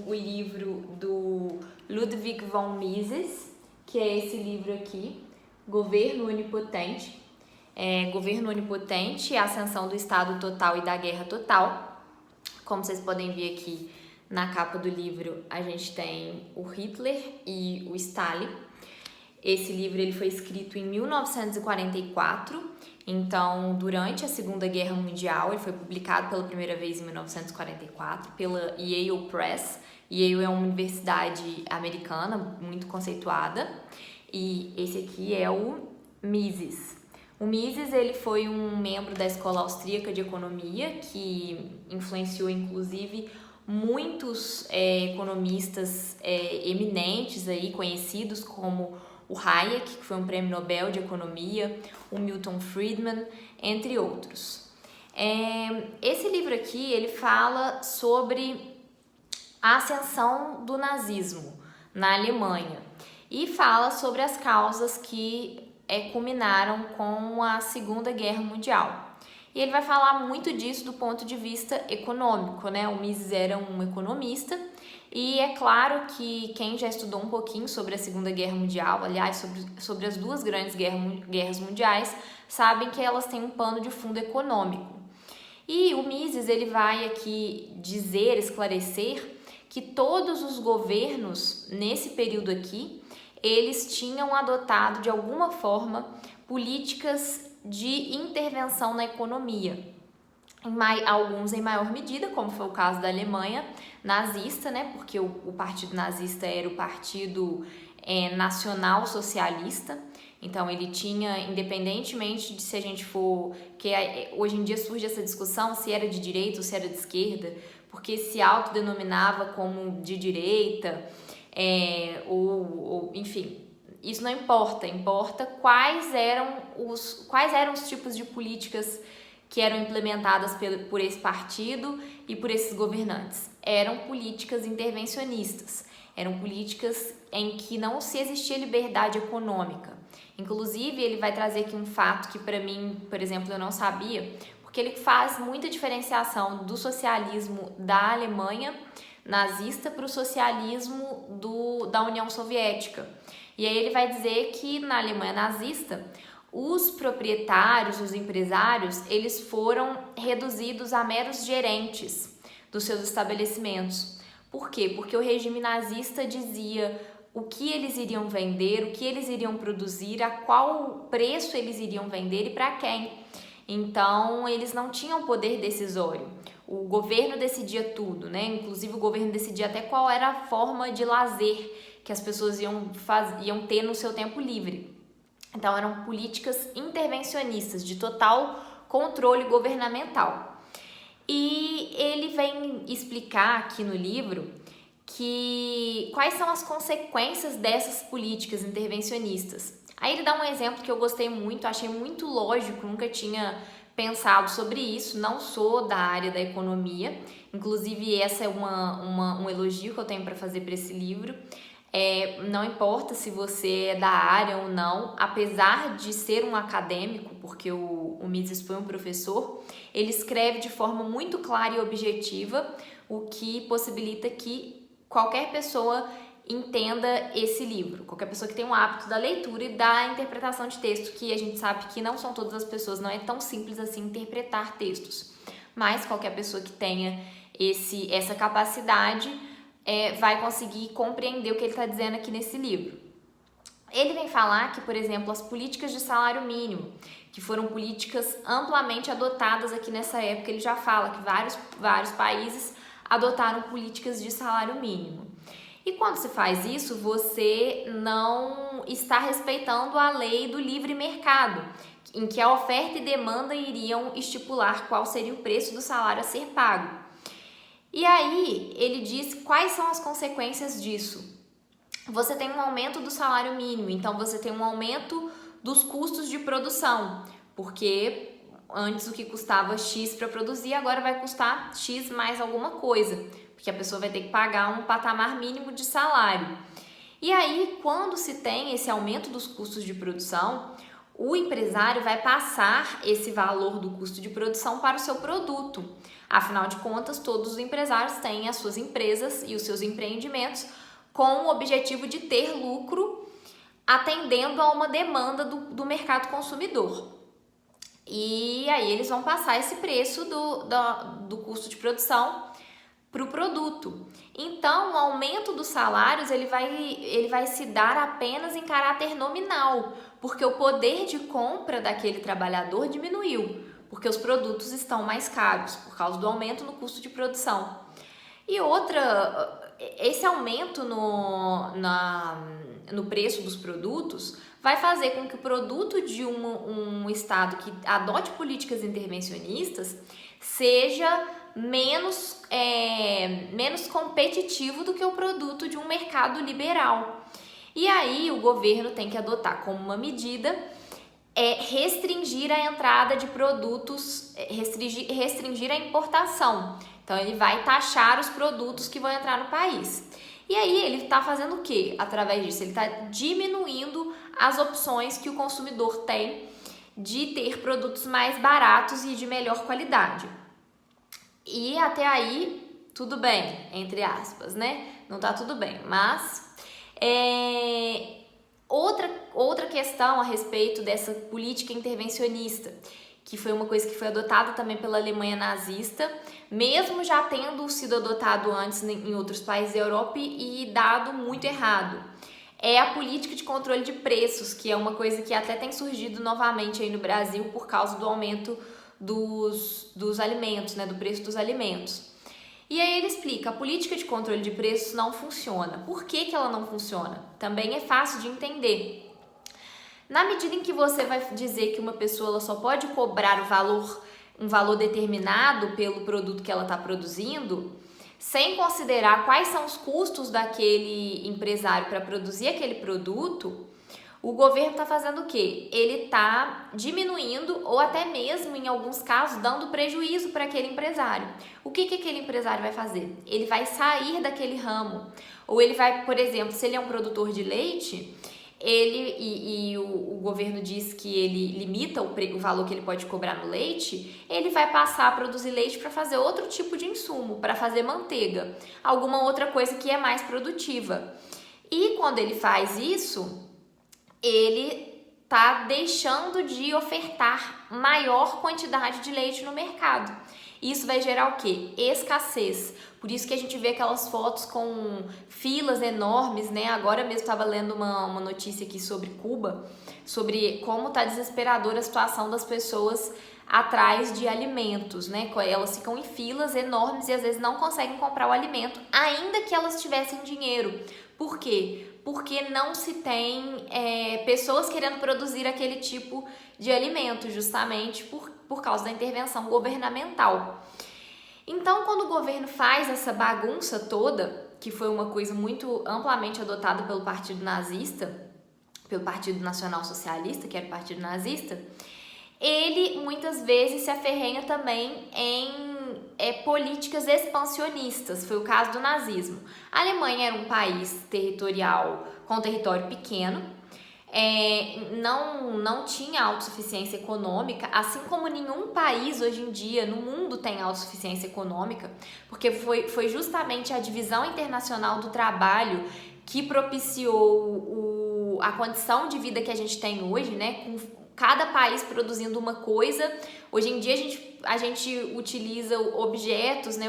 o livro do Ludwig von Mises, que é esse livro aqui, Governo Onipotente. Governo Onipotente, a Ascensão do Estado Total e da Guerra Total. Como vocês podem ver aqui na capa do livro, a gente tem o Hitler e o Stalin. Esse livro ele foi escrito em 1944, então durante a Segunda Guerra Mundial. Ele foi publicado pela primeira vez em 1944 pela Yale Press. Yale é uma universidade americana muito conceituada, e esse aqui é o Mises. O Mises ele foi um membro da Escola Austríaca de Economia que influenciou inclusive muitos economistas eminentes aí, conhecidos, como o Hayek, que foi um prêmio Nobel de Economia, o Milton Friedman, entre outros. Esse livro aqui ele fala sobre a ascensão do nazismo na Alemanha e fala sobre as causas que culminaram com a Segunda Guerra Mundial. E ele vai falar muito disso do ponto de vista econômico, né? O Mises era um economista e é claro que quem já estudou um pouquinho sobre a Segunda Guerra Mundial, aliás, sobre as duas grandes guerras mundiais, sabem que elas têm um pano de fundo econômico. E o Mises ele vai aqui dizer, esclarecer que todos os governos nesse período aqui, eles tinham adotado de alguma forma políticas de intervenção na economia. Alguns em maior medida, como foi o caso da Alemanha nazista, né? Porque o partido nazista era o partido nacional socialista. Então ele tinha, independentemente de se a gente for, que hoje em dia surge essa discussão se era de direita ou se era de esquerda, porque se autodenominava como de direita, enfim, isso não importa, importa quais eram os tipos de políticas que eram implementadas por esse partido e por esses governantes. Eram políticas intervencionistas, eram políticas em que não se existia liberdade econômica. Inclusive, ele vai trazer aqui um fato que para mim, por exemplo, eu não sabia, porque ele faz muita diferenciação do socialismo da Alemanha nazista para o socialismo da União Soviética. E aí ele vai dizer que na Alemanha nazista, os proprietários, os empresários, eles foram reduzidos a meros gerentes dos seus estabelecimentos. Por quê? Porque o regime nazista dizia o que eles iriam vender, o que eles iriam produzir, a qual preço eles iriam vender e para quem. Então, eles não tinham poder decisório. O governo decidia tudo, né? Inclusive, o governo decidia até qual era a forma de lazer que as pessoas iam ter no seu tempo livre. Então, eram políticas intervencionistas, de total controle governamental. E ele vem explicar aqui no livro quais são as consequências dessas políticas intervencionistas. Aí ele dá um exemplo que eu gostei muito, achei muito lógico, nunca tinha pensado sobre isso, não sou da área da economia, inclusive essa é um elogio que eu tenho para fazer para esse livro. Não importa se você é da área ou não, apesar de ser um acadêmico, porque o Mises foi um professor, ele escreve de forma muito clara e objetiva, o que possibilita que qualquer pessoa entenda esse livro, qualquer pessoa que tem um hábito da leitura e da interpretação de texto, que a gente sabe que não são todas as pessoas, não é tão simples assim interpretar textos, mas qualquer pessoa que tenha essa capacidade vai conseguir compreender o que ele está dizendo aqui nesse livro. Ele vem falar que, por exemplo, as políticas de salário mínimo, que foram políticas amplamente adotadas aqui nessa época, ele já fala que vários países adotaram políticas de salário mínimo. E quando se faz isso, você não está respeitando a lei do livre mercado, em que a oferta e demanda iriam estipular qual seria o preço do salário a ser pago. E aí, ele diz quais são as consequências disso. Você tem um aumento do salário mínimo, então você tem um aumento dos custos de produção, porque antes o que custava X para produzir, agora vai custar X mais alguma coisa, porque a pessoa vai ter que pagar um patamar mínimo de salário. E aí, quando se tem esse aumento dos custos de produção, o empresário vai passar esse valor do custo de produção para o seu produto. Afinal de contas, todos os empresários têm as suas empresas e os seus empreendimentos com o objetivo de ter lucro, atendendo a uma demanda do mercado consumidor. E aí eles vão passar esse preço do custo de produção para o produto. Então, o aumento dos salários ele vai se dar apenas em caráter nominal, porque o poder de compra daquele trabalhador diminuiu, porque os produtos estão mais caros por causa do aumento no custo de produção. E esse aumento no preço dos produtos vai fazer com que o produto de um estado que adote políticas intervencionistas seja menos competitivo do que o produto de um mercado liberal. E aí o governo tem que adotar como uma medida restringir a entrada de produtos, restringir a importação. Então ele vai taxar os produtos que vão entrar no país. E aí ele está fazendo o quê? Através disso, ele está diminuindo as opções que o consumidor tem de ter produtos mais baratos e de melhor qualidade. E até aí, tudo bem, entre aspas, né? Não tá tudo bem, mas outra questão a respeito dessa política intervencionista, que foi uma coisa que foi adotada também pela Alemanha nazista, mesmo já tendo sido adotado antes em outros países da Europa e dado muito errado. É a política de controle de preços, que é uma coisa que até tem surgido novamente aí no Brasil por causa do aumento dos alimentos, né, do preço dos alimentos. E aí ele explica, a política de controle de preços não funciona. Por que ela não funciona? Também é fácil de entender. Na medida em que você vai dizer que uma pessoa ela só pode cobrar um valor determinado pelo produto que ela está produzindo, sem considerar quais são os custos daquele empresário para produzir aquele produto, o governo está fazendo o quê? Ele está diminuindo ou até mesmo, em alguns casos, dando prejuízo para aquele empresário. O que aquele empresário vai fazer? Ele vai sair daquele ramo. Ou ele vai, por exemplo, se ele é um produtor de leite, o governo diz que ele limita o valor que ele pode cobrar no leite, ele vai passar a produzir leite para fazer outro tipo de insumo, para fazer manteiga, alguma outra coisa que é mais produtiva. E quando ele faz isso, ele está deixando de ofertar maior quantidade de leite no mercado. Isso vai gerar o quê? Escassez. Por isso que a gente vê aquelas fotos com filas enormes, né? Agora mesmo estava lendo uma notícia aqui sobre Cuba, sobre como está desesperadora a situação das pessoas atrás de alimentos, né? Elas ficam em filas enormes e às vezes não conseguem comprar o alimento, ainda que elas tivessem dinheiro. Por quê? Porque não se tem pessoas querendo produzir aquele tipo de alimento, justamente por causa da intervenção governamental. Então, quando o governo faz essa bagunça toda, que foi uma coisa muito amplamente adotada pelo Partido Nazista, pelo Partido Nacional Socialista, que era o Partido Nazista, ele muitas vezes se aferrenha também em políticas expansionistas. Foi o caso do nazismo. A Alemanha era um país territorial com território pequeno, não tinha autossuficiência econômica, assim como nenhum país hoje em dia no mundo tem autossuficiência econômica, porque foi justamente a divisão internacional do trabalho que propiciou a condição de vida que a gente tem hoje, né? Com cada país produzindo uma coisa. Hoje em dia a gente utiliza objetos, né?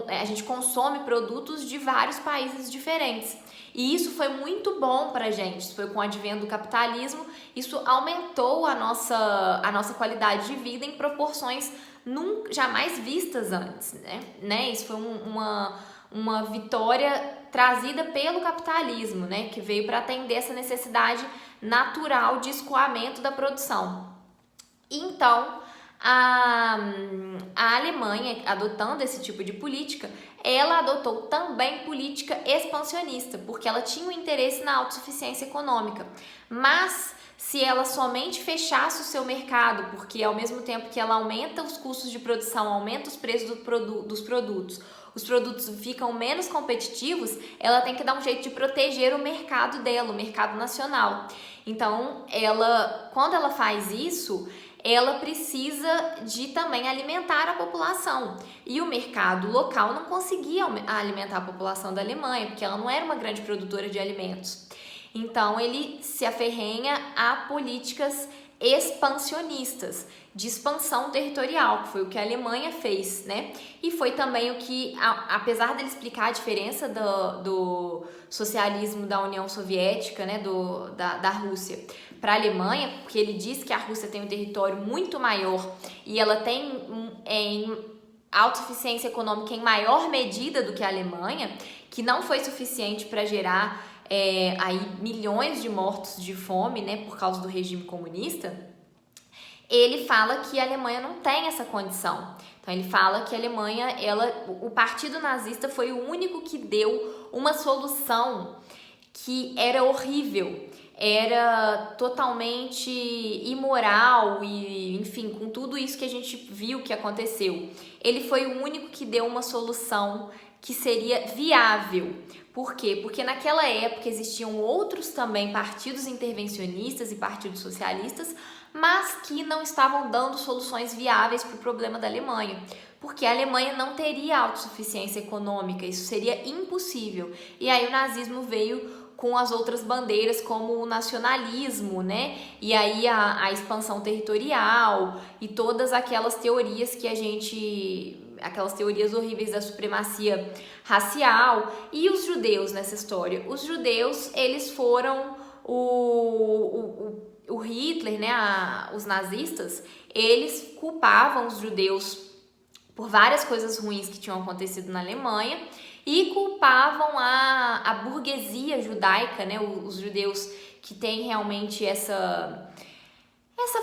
A gente consome produtos de vários países diferentes. E isso foi muito bom pra gente. Isso foi com o advento do capitalismo, isso aumentou a nossa qualidade de vida em proporções jamais vistas antes, né? Isso foi uma vitória trazida pelo capitalismo, né? Que veio para atender essa necessidade natural de escoamento da produção. Então, a Alemanha, adotando esse tipo de política, ela adotou também política expansionista, porque ela tinha um interesse na autossuficiência econômica. Mas se ela somente fechasse o seu mercado, porque ao mesmo tempo que ela aumenta os custos de produção, aumenta os preços dos produtos, os produtos ficam menos competitivos, ela tem que dar um jeito de proteger o mercado dela, o mercado nacional. Então, quando ela faz isso, ela precisa de também alimentar a população. E o mercado local não conseguia alimentar a população da Alemanha, porque ela não era uma grande produtora de alimentos. Então, ele se aferrenha a políticas expansionistas, de expansão territorial, que foi o que a Alemanha fez, né? E foi também o que, apesar dele explicar a diferença do socialismo da União Soviética, né, da Rússia, para a Alemanha, porque ele diz que a Rússia tem um território muito maior e ela tem autossuficiência econômica em maior medida do que a Alemanha, que não foi suficiente para gerar aí milhões de mortos de fome, né, por causa do regime comunista. Ele fala que a Alemanha não tem essa condição. Então ele fala que a Alemanha, o partido nazista foi o único que deu uma solução que era horrível, era totalmente imoral e, enfim, com tudo isso que a gente viu que aconteceu. Ele foi o único que deu uma solução que seria viável. Por quê? Porque naquela época existiam outros também partidos intervencionistas e partidos socialistas, mas que não estavam dando soluções viáveis para o problema da Alemanha, porque a Alemanha não teria autossuficiência econômica, isso seria impossível. E aí o nazismo veio com as outras bandeiras, como o nacionalismo, né? E aí a expansão territorial e todas aquelas teorias aquelas teorias horríveis da supremacia racial. E os judeus nessa história? Os judeus, eles foram o Hitler, né, os nazistas, eles culpavam os judeus por várias coisas ruins que tinham acontecido na Alemanha e culpavam a burguesia judaica, né, os judeus que têm realmente essa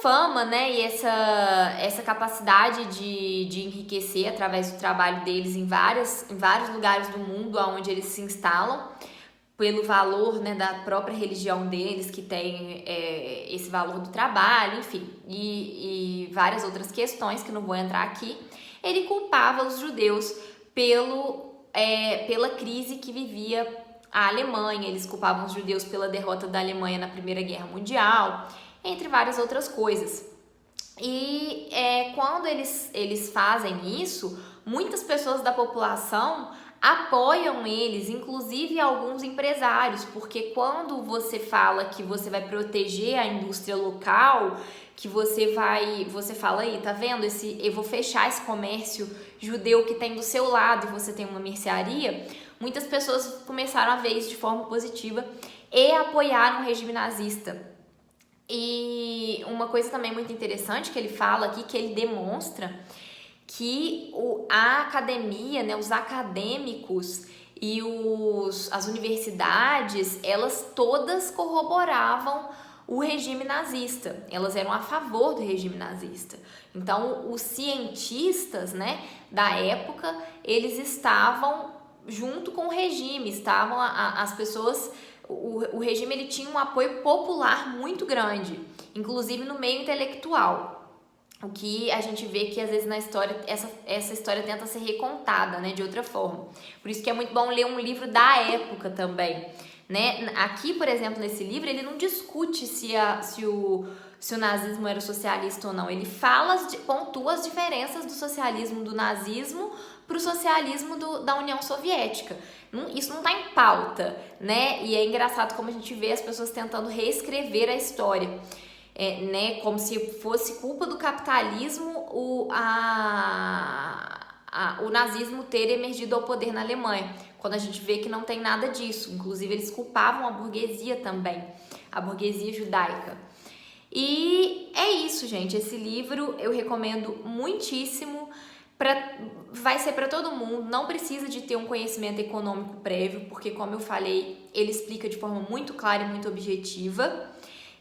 fama, né, e essa capacidade de enriquecer através do trabalho deles em vários lugares do mundo onde eles se instalam, pelo valor, né, da própria religião deles, que tem esse valor do trabalho, enfim, e várias outras questões que não vou entrar aqui. Ele culpava os judeus pela crise que vivia a Alemanha, eles culpavam os judeus pela derrota da Alemanha na Primeira Guerra Mundial, entre várias outras coisas. E quando eles fazem isso, muitas pessoas da população apoiam eles, inclusive alguns empresários, porque quando você fala que você vai proteger a indústria local, que você fala aí, tá vendo? Eu vou fechar esse comércio judeu que tem do seu lado e você tem uma mercearia, muitas pessoas começaram a ver isso de forma positiva e apoiaram o regime nazista. E uma coisa também muito interessante que ele fala aqui, que ele demonstra que a academia, né, os acadêmicos e as universidades, elas todas corroboravam o regime nazista, elas eram a favor do regime nazista. Então, os cientistas, né, da época, eles estavam junto com o regime, as pessoas, o regime ele tinha um apoio popular muito grande, inclusive no meio intelectual. O que a gente vê que às vezes na história, essa história tenta ser recontada, né, de outra forma. Por isso que é muito bom ler um livro da época também, né? Aqui, por exemplo, nesse livro, ele não discute se o nazismo era socialista ou não. Ele pontua as diferenças do socialismo do nazismo para o socialismo da União Soviética. Isso não está em pauta, né? E é engraçado como a gente vê as pessoas tentando reescrever a história. Né, como se fosse culpa do capitalismo o nazismo ter emergido ao poder na Alemanha, quando a gente vê que não tem nada disso. Inclusive eles culpavam a burguesia também, a burguesia judaica. E é isso, gente, esse livro eu recomendo muitíssimo, vai ser para todo mundo, não precisa de ter um conhecimento econômico prévio, porque como eu falei, ele explica de forma muito clara e muito objetiva.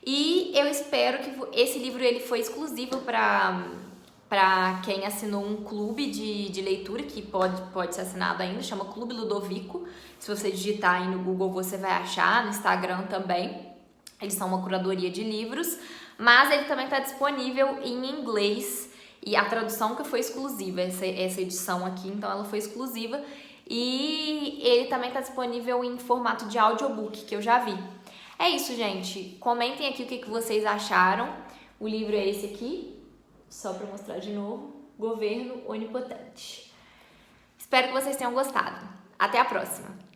E eu espero que esse livro ele foi exclusivo para quem assinou um clube de leitura, que pode ser assinado ainda, chama Clube Ludovico. Se você digitar aí no Google, você vai achar, no Instagram também. Eles são uma curadoria de livros, mas ele também está disponível em inglês e a tradução que foi exclusiva, essa edição aqui, então ela foi exclusiva, e ele também está disponível em formato de audiobook, que eu já vi. É isso, gente. Comentem aqui o que vocês acharam. O livro é esse aqui, só para mostrar de novo, Governo Onipotente. Espero que vocês tenham gostado. Até a próxima!